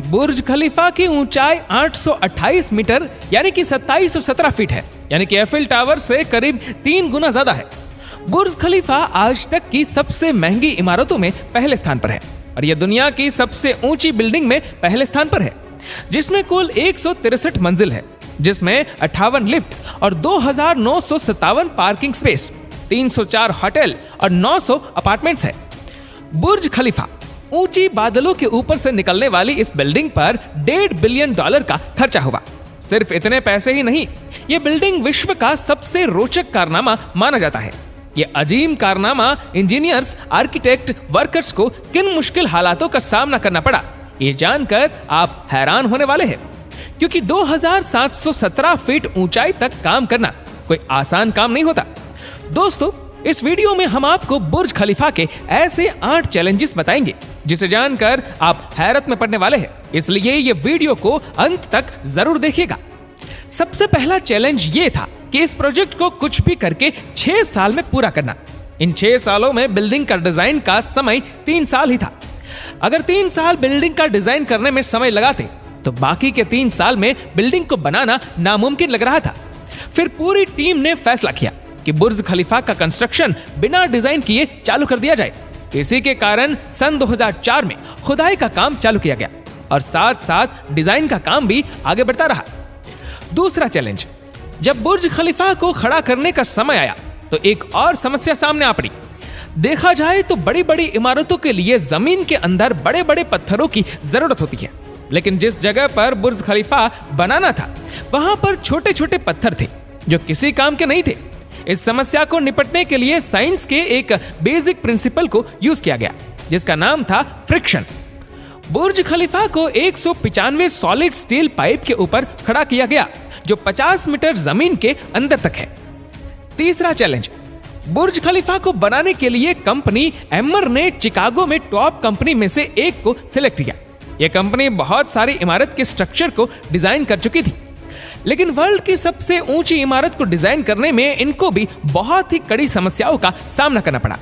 बुर्ज खलीफा की ऊंचाई 828 मीटर यानी कि 2717 फीट है, यानी कि एफिल टावर से करीब 3 गुना ज्यादा है। बुर्ज खलीफा आज तक की सबसे महंगी इमारतों में पहले स्थान पर है और यह दुनिया की सबसे ऊंची बिल्डिंग में पहले स्थान पर है, जिसमें कुल 163 मंजिल है, जिसमें 58 लिफ्ट और 2957 पार्किंग स्पेस, 304 होटल और 900 अपार्टमेंट्स है। बुर्ज खलीफा ऊंची बादलों के ऊपर से निकलने वाली इस बिल्डिंग पर $1.5 बिलियन का खर्चा हुआ। सिर्फ इतने पैसे ही नहीं, यह बिल्डिंग विश्व का सबसे रोचक कारनामा माना जाता है। यह अजीम कारनामा इंजीनियर्स, आर्किटेक्ट, वर्कर्स को किन मुश्किल हालातों का सामना करना पड़ा, ये जानकर आप हैरान होने वाले हैं, क्योंकि 2717 फीट ऊंचाई तक काम करना कोई आसान काम नहीं होता। दोस्तों, इस वीडियो में हम आपको बुर्ज खलीफा के ऐसे 8 चैलेंजेस बताएंगे जिसे जानकर आप हैरत में पड़ने वाले हैं, इसलिए ये वीडियो को अंत तक जरूर देखिएगा। सबसे पहला चैलेंज ये था कि इस प्रोजेक्ट को कुछ भी करके 6 साल में पूरा करना। इन 6 सालों में बिल्डिंग का डिजाइन का समय 3 साल ही था। अगर 3 साल बिल्डिंग का डिजाइन करने में समय लगाते तो बाकी के 3 साल में बिल्डिंग को बनाना नामुमकिन लग रहा था। फिर पूरी टीम ने फैसला किया कि बुर्ज खलीफा का कंस्ट्रक्शन बिना डिजाइन किए चालू कर दिया जाए। इसी के कारण सन 2004 में खुदाई का काम चालू किया गया और साथ साथ डिजाइन का काम भी आगे बढ़ता रहा। दूसरा चैलेंज, जब बुर्ज खलीफा को खड़ा करने का समय आया तो एक और समस्या सामने आ पड़ी। देखा जाए तो बड़ी बड़ी इमारतों के लिए जमीन के अंदर बड़े बड़े पत्थरों की जरूरत होती है, लेकिन जिस जगह पर बुर्ज खलीफा बनाना था वहां पर छोटे छोटे पत्थर थे जो किसी काम के नहीं थे। इस समस्या को निपटने के लिए साइंस के एक बेसिक प्रिंसिपल को यूज किया गया, जिसका नाम था फ्रिक्शन। बुर्ज खलीफा को 195 सॉलिड स्टील पाइप के ऊपर खड़ा किया गया जो 50 मीटर जमीन के अंदर तक है। तीसरा चैलेंज, बुर्ज खलीफा को बनाने के लिए कंपनी एमर ने चिकागो में टॉप कंपनी में से एक को सिलेक्ट किया। यह कंपनी बहुत सारी इमारत के स्ट्रक्चर को डिजाइन कर चुकी थी, लेकिन वर्ल्ड की सबसे ऊंची इमारत को डिजाइन करने में इनको भी बहुत ही कड़ी समस्याओं का सामना करना पड़ा।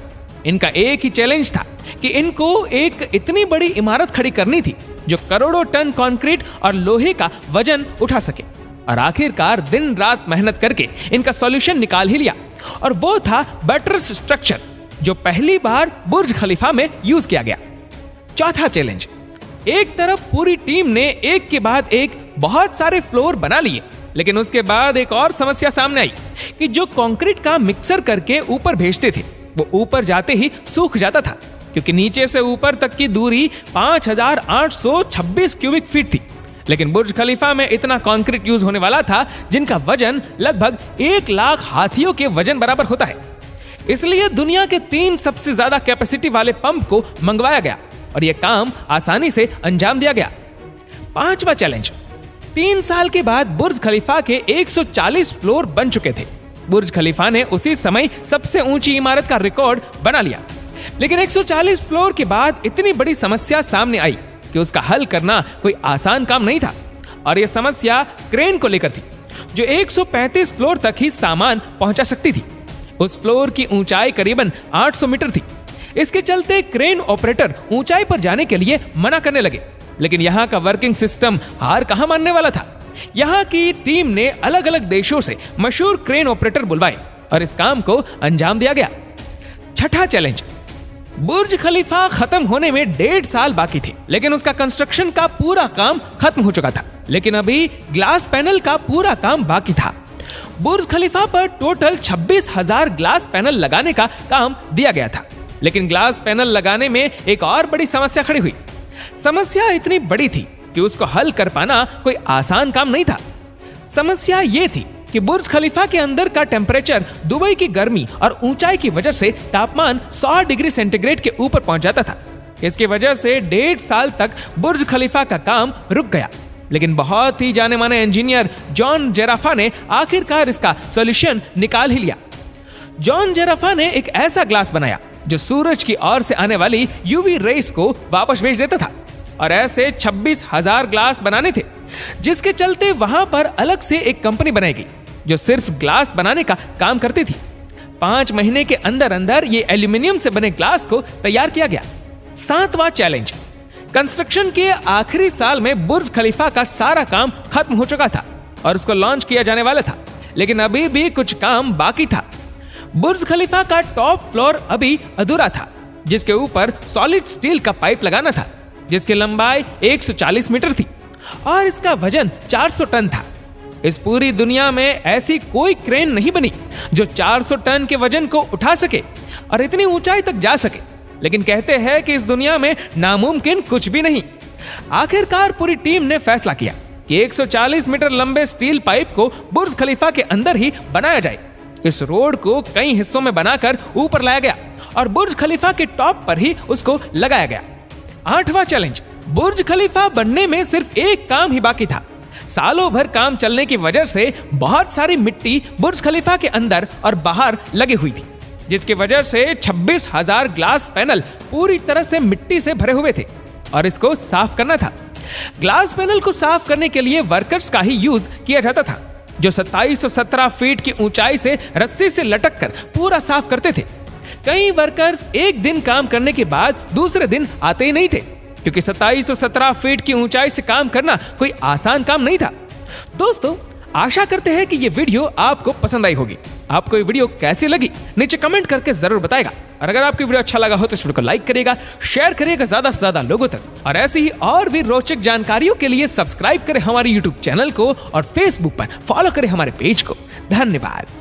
इनका एक ही चैलेंज था कि इनको एक इतनी बड़ी इमारत खड़ी करनी थी जो करोड़ों टन कंक्रीट और लोहे का वजन उठा सके, और आखिरकार दिन रात मेहनत करके इनका सॉल्यूशन निकाल ही लिया, और वो था बटरस स्ट्रक्चर जो पहली बार बुर्ज खलीफा में यूज किया गया। चौथा चैलेंज, एक तरफ पूरी टीम ने एक के बाद एक बहुत सारे फ्लोर बना लिए, लेकिन उसके बाद एक और समस्या सामने आई कि जो कंक्रीट का मिक्सर करके ऊपर भेजते थे वो ऊपर जाते ही सूख जाता था, क्योंकि नीचे से ऊपर तक की दूरी 5826 क्यूबिक फीट थी। लेकिन बुर्ज खलीफा में इतना कंक्रीट यूज होने वाला था जिनका वजन लगभग 1 लाख हाथियों के वजन बराबर होता है। इसलिए दुनिया के 3 सबसे ज्यादा कैपेसिटी वाले पंप को मंगवाया गया और यह काम आसानी से अंजाम दिया गया। पांचवा चैलेंज, 3 साल के बाद बुर्ज खलीफा के 140 फ्लोर बन चुके थे। बुर्ज खलीफा ने उसी समय सबसे ऊंची इमारत का रिकॉर्ड बना लिया, लेकिन 140 फ्लोर के बाद इतनी बड़ी समस्या सामने आई कि उसका हल करना कोई आसान काम नहीं था, और यह समस्या क्रेन को लेकर थी जो 135 फ्लोर तक ही सामान पहुंचा सकती थी। उस फ्लोर की ऊंचाई करीबन 800 मीटर थी। इसके चलते क्रेन ऑपरेटर ऊंचाई पर जाने के लिए मना करने लगे, लेकिन यहाँ का वर्किंग सिस्टम हार कहां मानने वाला था। यहाँ की टीम ने अलग अलग देशों से मशहूर क्रेन ऑपरेटर बुलवाए और इस काम को अंजाम दिया गया। छठा चैलेंज, बुर्ज खलीफा खत्म होने में 1.5 साल बाकी थे, लेकिन उसका कंस्ट्रक्शन का पूरा काम खत्म हो चुका था, लेकिन अभी ग्लास पैनल का पूरा काम बाकी था। बुर्ज खलीफा पर टोटल 26,000 ग्लास पैनल लगाने का काम दिया गया था, लेकिन ग्लास पैनल लगाने में एक और बड़ी समस्या खड़ी हुई। समस्या इतनी बड़ी थी कि उसको हल कर पाना कोई आसान काम नहीं था। समस्या यह थी कि बुर्ज खलीफा के अंदर का टेम्परेचर दुबई की गर्मी और ऊंचाई की वजह से तापमान 100 डिग्री सेंटीग्रेड के ऊपर पहुंच जाता था। इसकी वजह से 1.5 साल तक बुर्ज खलीफा का काम रुक गया, लेकिन बहुत ही जाने माने इंजीनियर जॉन जेराफा ने आखिरकार इसका सॉल्यूशन निकाल ही लिया। जॉन जेराफा ने एक ऐसा ग्लास बनाया जो सूरज की ओर से आने वाली यूवी रेस को वापस भेज देता था, और ऐसे 26,000 ग्लास बनाने थे, जिसके चलते वहां पर अलग से एक कंपनी बनाई गई जो सिर्फ ग्लास बनाने का काम करती थी। 5 महीने के अंदर अंदर ये एल्यूमिनियम से बने ग्लास को तैयार किया गया। 7वां चैलेंज, कंस्ट्रक्शन के आखिरी साल में बुर्ज खलीफा का सारा काम खत्म हो चुका था और उसको लॉन्च किया जाने वाला था, लेकिन अभी भी कुछ काम बाकी था। बुर्ज खलीफा का टॉप फ्लोर अभी अधूरा था, जिसके ऊपर सॉलिड स्टील का पाइप लगाना था, जिसकी लंबाई 140 मीटर थी और इसका वजन 400 टन था। इस पूरी दुनिया में ऐसी कोई क्रेन नहीं बनी जो 400 टन के वजन को उठा सके और इतनी ऊंचाई तक जा सके, लेकिन कहते हैं कि इस दुनिया में नामुमकिन कुछ भी नहीं। आखिरकार पूरी टीम ने फैसला किया कि 140 मीटर लंबे स्टील पाइप को बुर्ज खलीफा के अंदर ही बनाया जाए। इस रोड को कई हिस्सों में बनाकर ऊपर लाया गया और बुर्ज खलीफा के टॉप पर ही उसको लगाया गया। 8वां चैलेंज, बुर्ज खलीफा बनने में सिर्फ एक काम ही बाकी था। सालों भर काम चलने की वजह से बहुत सारी मिट्टी बुर्ज खलीफा के अंदर और बाहर लगी हुई थी, जिसकी वजह से 26,000 ग्लास पैनल पूरी तरह से मिट्टी से भरे हुए थे और इसको साफ करना था। ग्लास पैनल को साफ करने के लिए वर्कर्स का ही यूज किया जाता था, जो 2717 फीट की ऊंचाई से रस्सी से लटक कर पूरा साफ करते थे। कई वर्कर्स एक दिन काम करने के बाद दूसरे दिन आते ही नहीं थे, क्योंकि 2717 फीट की ऊंचाई से काम करना कोई आसान काम नहीं था। दोस्तों, आशा करते हैं कि ये वीडियो आपको पसंद आई होगी। आपको ये वीडियो कैसी लगी नीचे कमेंट करके जरूर बताएगा, और अगर आपको वीडियो अच्छा लगा हो तो इस वीडियो को लाइक करिएगा, शेयर करिएगा ज्यादा से ज्यादा लोगों तक, और ऐसी ही और भी रोचक जानकारियों के लिए सब्सक्राइब करें हमारे YouTube चैनल को और Facebook पर फॉलो करें हमारे पेज को। धन्यवाद।